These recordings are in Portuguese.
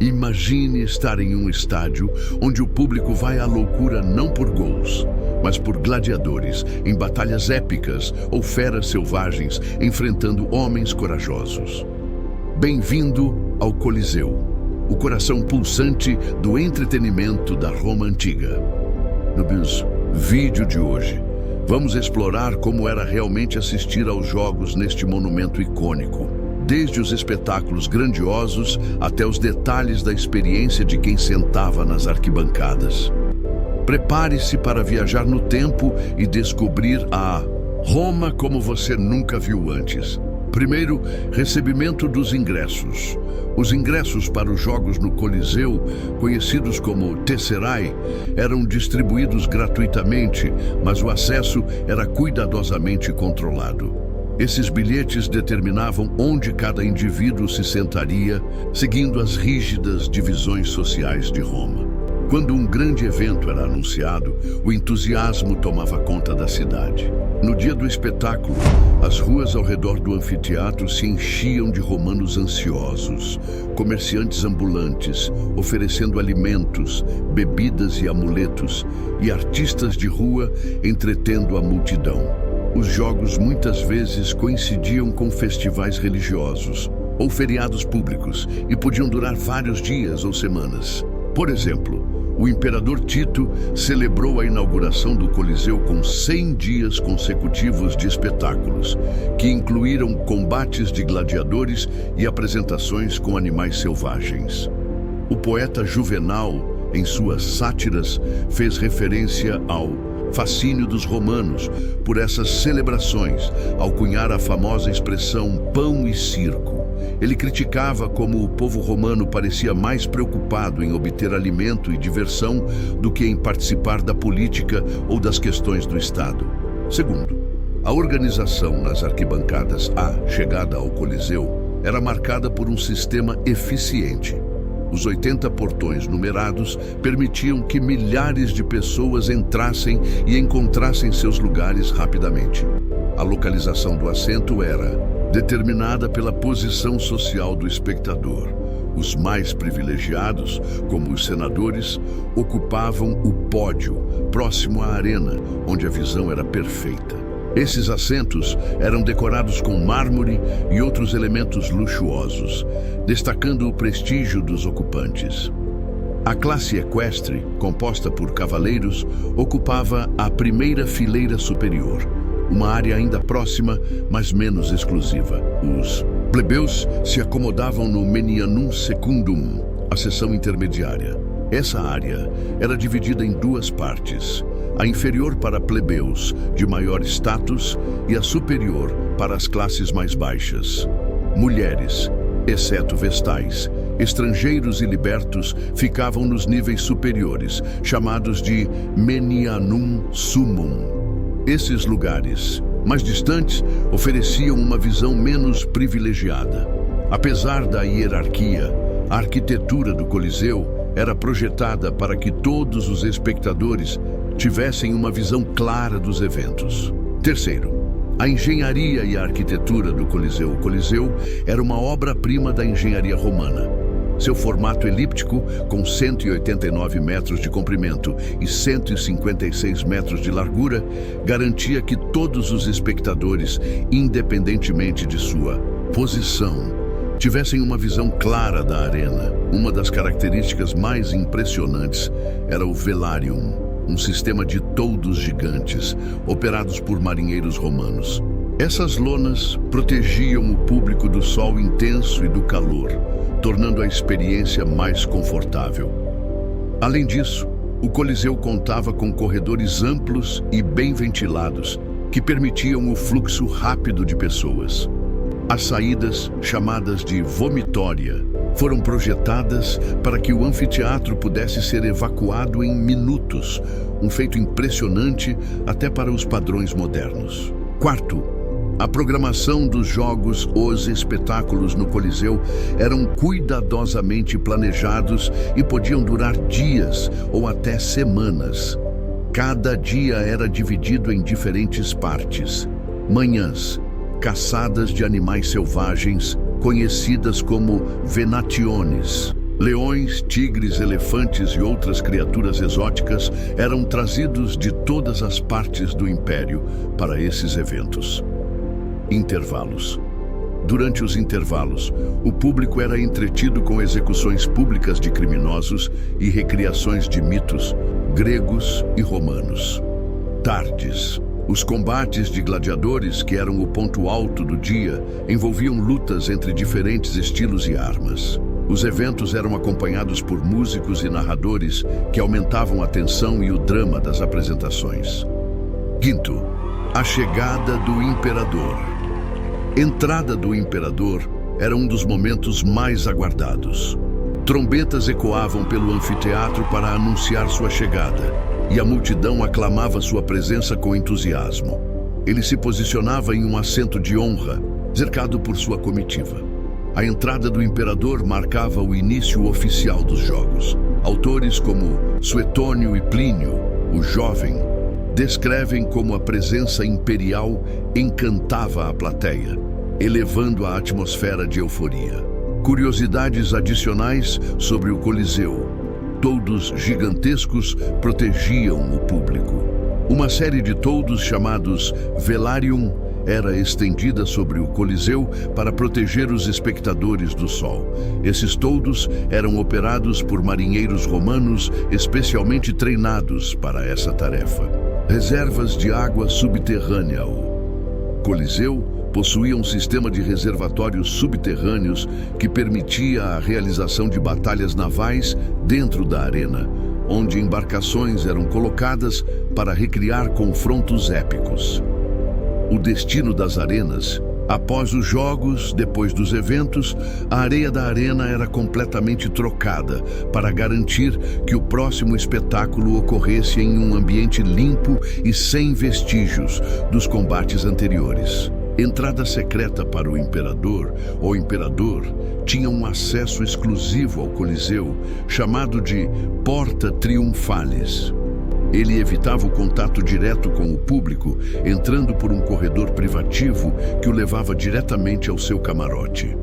Imagine estar em um estádio onde o público vai à loucura não por gols, mas por gladiadores em batalhas épicas ou feras selvagens enfrentando homens corajosos. Bem-vindo ao Coliseu, o coração pulsante do entretenimento da Roma Antiga. No vídeo de hoje, vamos explorar como era realmente assistir aos jogos neste monumento icônico, desde os espetáculos grandiosos até os detalhes da experiência de quem sentava nas arquibancadas. Prepare-se para viajar no tempo e descobrir a Roma como você nunca viu antes. Primeiro, recebimento dos ingressos. Os ingressos para os jogos no Coliseu, conhecidos como tesserai, eram distribuídos gratuitamente, mas o acesso era cuidadosamente controlado. Esses bilhetes determinavam onde cada indivíduo se sentaria, seguindo as rígidas divisões sociais de Roma. Quando um grande evento era anunciado, o entusiasmo tomava conta da cidade. No dia do espetáculo, as ruas ao redor do anfiteatro se enchiam de romanos ansiosos, comerciantes ambulantes, oferecendo alimentos, bebidas e amuletos, e artistas de rua entretendo a multidão. Os jogos muitas vezes coincidiam com festivais religiosos ou feriados públicos e podiam durar vários dias ou semanas. Por exemplo, o imperador Tito celebrou a inauguração do Coliseu com 100 dias consecutivos de espetáculos, que incluíram combates de gladiadores e apresentações com animais selvagens. O poeta Juvenal, em suas sátiras, fez referência ao fascínio dos romanos por essas celebrações, ao cunhar a famosa expressão pão e circo. Ele criticava como o povo romano parecia mais preocupado em obter alimento e diversão do que em participar da política ou das questões do Estado. Segundo, a organização nas arquibancadas à chegada ao Coliseu era marcada por um sistema eficiente. Os 80 portões numerados permitiam que milhares de pessoas entrassem e encontrassem seus lugares rapidamente. A localização do assento era determinada pela posição social do espectador. Os mais privilegiados, como os senadores, ocupavam o pódio, próximo à arena, onde a visão era perfeita. Esses assentos eram decorados com mármore e outros elementos luxuosos, destacando o prestígio dos ocupantes. A classe equestre, composta por cavaleiros, ocupava a primeira fileira superior, uma área ainda próxima, mas menos exclusiva. Os plebeus se acomodavam no Medianum Secundum, a seção intermediária. Essa área era dividida em duas partes: a inferior para plebeus de maior status e a superior para as classes mais baixas. Mulheres, exceto vestais, estrangeiros e libertos ficavam nos níveis superiores, chamados de Medianum Summum. Esses lugares, mais distantes, ofereciam uma visão menos privilegiada. Apesar da hierarquia, a arquitetura do Coliseu era projetada para que todos os espectadores tivessem uma visão clara dos eventos. Terceiro, a engenharia e a arquitetura do Coliseu. O Coliseu era uma obra-prima da engenharia romana. Seu formato elíptico, com 189 metros de comprimento e 156 metros de largura, garantia que todos os espectadores, independentemente de sua posição, tivessem uma visão clara da arena. Uma das características mais impressionantes era o velarium, um sistema de toldos gigantes, operados por marinheiros romanos. Essas lonas protegiam o público do sol intenso e do calor, tornando a experiência mais confortável. Além disso, o Coliseu contava com corredores amplos e bem ventilados, que permitiam o fluxo rápido de pessoas. As saídas, chamadas de vomitória, foram projetadas para que o anfiteatro pudesse ser evacuado em minutos, um feito impressionante até para os padrões modernos. Quarto, a programação dos jogos, os espetáculos no Coliseu eram cuidadosamente planejados e podiam durar dias ou até semanas. Cada dia era dividido em diferentes partes. Manhãs, caçadas de animais selvagens, conhecidas como venationes. Leões, tigres, elefantes e outras criaturas exóticas eram trazidos de todas as partes do império para esses eventos. Intervalos. Durante os intervalos, o público era entretido com execuções públicas de criminosos e recriações de mitos gregos e romanos. Tardes. Os combates de gladiadores, que eram o ponto alto do dia, envolviam lutas entre diferentes estilos e armas. Os eventos eram acompanhados por músicos e narradores que aumentavam a tensão e o drama das apresentações. Quinto, a chegada do imperador. Entrada do imperador era um dos momentos mais aguardados. Trombetas ecoavam pelo anfiteatro para anunciar sua chegada, e a multidão aclamava sua presença com entusiasmo. Ele se posicionava em um assento de honra, cercado por sua comitiva. A entrada do imperador marcava o início oficial dos jogos. Autores como Suetônio e Plínio, o Jovem, descrevem como a presença imperial encantava a plateia, elevando a atmosfera de euforia. Curiosidades adicionais sobre o Coliseu. Toldos gigantescos protegiam o público. Uma série de toldos chamados Velarium era estendida sobre o Coliseu para proteger os espectadores do sol. Esses toldos eram operados por marinheiros romanos especialmente treinados para essa tarefa. Reservas de água subterrânea. O Coliseu possuía um sistema de reservatórios subterrâneos que permitia a realização de batalhas navais dentro da arena, onde embarcações eram colocadas para recriar confrontos épicos. O destino das arenas. Após os jogos, depois dos eventos, a areia da arena era completamente trocada para garantir que o próximo espetáculo ocorresse em um ambiente limpo e sem vestígios dos combates anteriores. Entrada secreta para o imperador ou imperador tinha um acesso exclusivo ao Coliseu, chamado de Porta Triunfalis. Ele evitava o contato direto com o público, entrando por um corredor privativo que o levava diretamente ao seu camarote.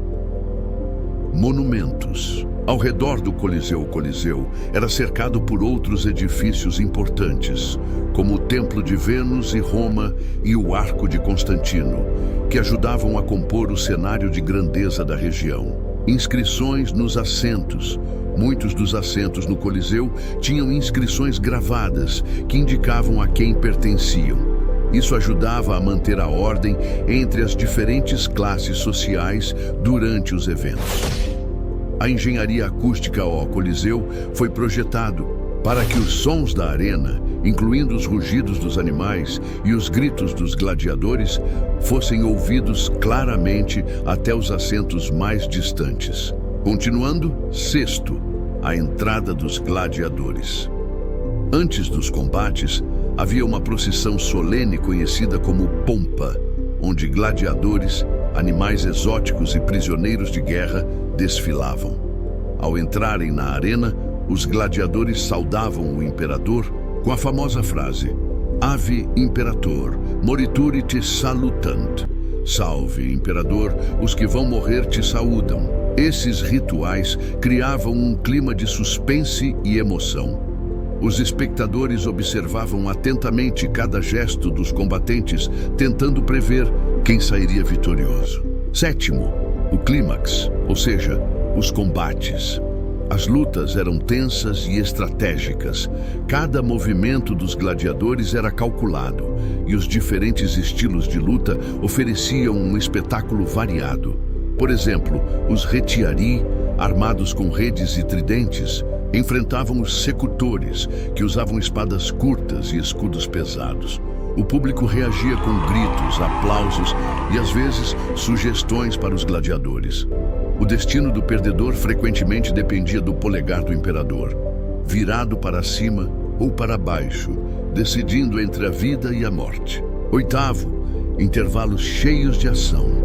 Monumentos. Ao redor do Coliseu, o Coliseu era cercado por outros edifícios importantes, como o Templo de Vênus e Roma e o Arco de Constantino, que ajudavam a compor o cenário de grandeza da região. Inscrições nos assentos. Muitos dos assentos no Coliseu tinham inscrições gravadas que indicavam a quem pertenciam. Isso ajudava a manter a ordem entre as diferentes classes sociais durante os eventos. A engenharia acústica ao Coliseu foi projetado para que os sons da arena, incluindo os rugidos dos animais e os gritos dos gladiadores, fossem ouvidos claramente até os assentos mais distantes. Continuando, sexto, a entrada dos gladiadores. Antes dos combates, havia uma procissão solene conhecida como pompa, onde gladiadores, animais exóticos e prisioneiros de guerra desfilavam. Ao entrarem na arena, os gladiadores saudavam o imperador com a famosa frase Ave Imperator, morituri te salutant. Salve, imperador, os que vão morrer te saúdam. Esses rituais criavam um clima de suspense e emoção. Os espectadores observavam atentamente cada gesto dos combatentes, tentando prever quem sairia vitorioso. Sétimo, o clímax, ou seja, os combates. As lutas eram tensas e estratégicas. Cada movimento dos gladiadores era calculado, e os diferentes estilos de luta ofereciam um espetáculo variado. Por exemplo, os retiari, armados com redes e tridentes, enfrentavam os secutores, que usavam espadas curtas e escudos pesados. O público reagia com gritos, aplausos e, às vezes, sugestões para os gladiadores. O destino do perdedor frequentemente dependia do polegar do imperador, virado para cima ou para baixo, decidindo entre a vida e a morte. Oitavo, intervalos cheios de ação.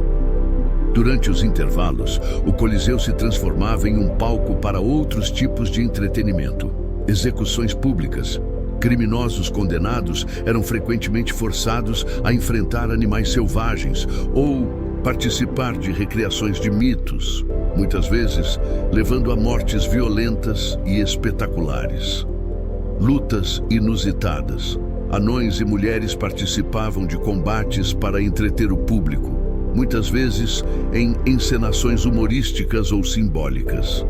Durante os intervalos, o Coliseu se transformava em um palco para outros tipos de entretenimento. Execuções públicas. Criminosos condenados eram frequentemente forçados a enfrentar animais selvagens ou participar de recriações de mitos. muitas vezes levando a mortes violentas e espetaculares. Lutas inusitadas. Anões e mulheres participavam de combates para entreter o público, muitas vezes em encenações humorísticas ou simbólicas.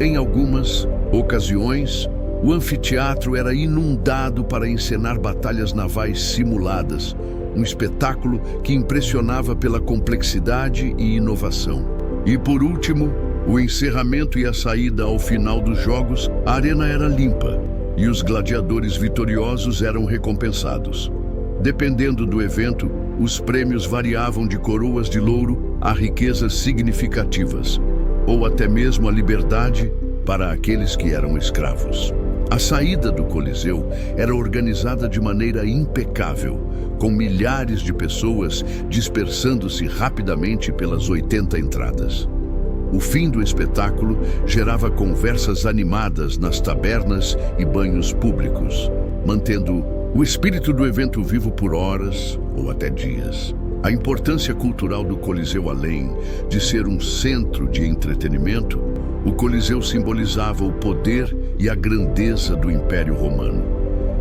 Em algumas ocasiões, o anfiteatro era inundado para encenar batalhas navais simuladas, um espetáculo que impressionava pela complexidade e inovação. E por último, o encerramento e a saída ao final dos jogos, a arena era limpa e os gladiadores vitoriosos eram recompensados. Dependendo do evento, os prêmios variavam de coroas de louro a riquezas significativas, ou até mesmo a liberdade para aqueles que eram escravos. A saída do Coliseu era organizada de maneira impecável, com milhares de pessoas dispersando-se rapidamente pelas 80 entradas. O fim do espetáculo gerava conversas animadas nas tabernas e banhos públicos, mantendo o espírito do evento vivo por horas ou até dias. A importância cultural do Coliseu, além de ser um centro de entretenimento, o Coliseu simbolizava o poder e a grandeza do Império Romano.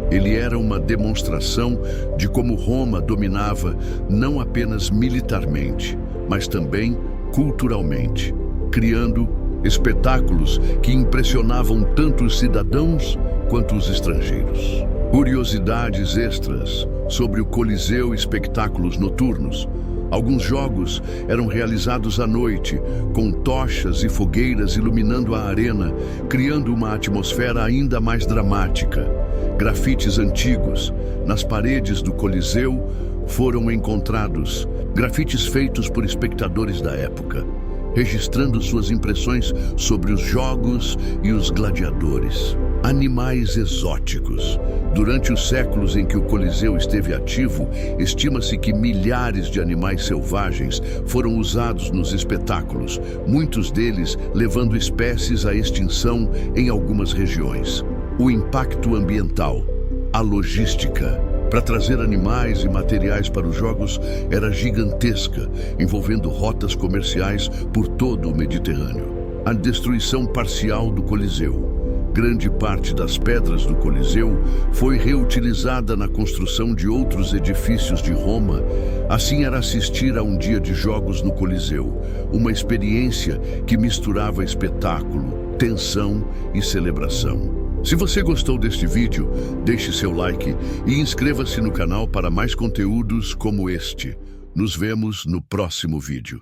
Ele era uma demonstração de como Roma dominava não apenas militarmente, mas também culturalmente, criando espetáculos que impressionavam tanto os cidadãos quanto os estrangeiros. Curiosidades extras sobre o Coliseu e espetáculos noturnos. Alguns jogos eram realizados à noite, com tochas e fogueiras iluminando a arena, criando uma atmosfera ainda mais dramática. Grafites antigos nas paredes do Coliseu foram encontrados, grafites feitos por espectadores da época, registrando suas impressões sobre os jogos e os gladiadores. Animais exóticos. Durante os séculos em que o Coliseu esteve ativo, estima-se que milhares de animais selvagens foram usados nos espetáculos, muitos deles levando espécies à extinção em algumas regiões. O impacto ambiental, a logística para trazer animais e materiais para os jogos era gigantesca, envolvendo rotas comerciais por todo o Mediterrâneo. A destruição parcial do Coliseu. Grande parte das pedras do Coliseu foi reutilizada na construção de outros edifícios de Roma. Assim era assistir a um dia de jogos no Coliseu, uma experiência que misturava espetáculo, tensão e celebração. Se você gostou deste vídeo, deixe seu like e inscreva-se no canal para mais conteúdos como este. Nos vemos no próximo vídeo.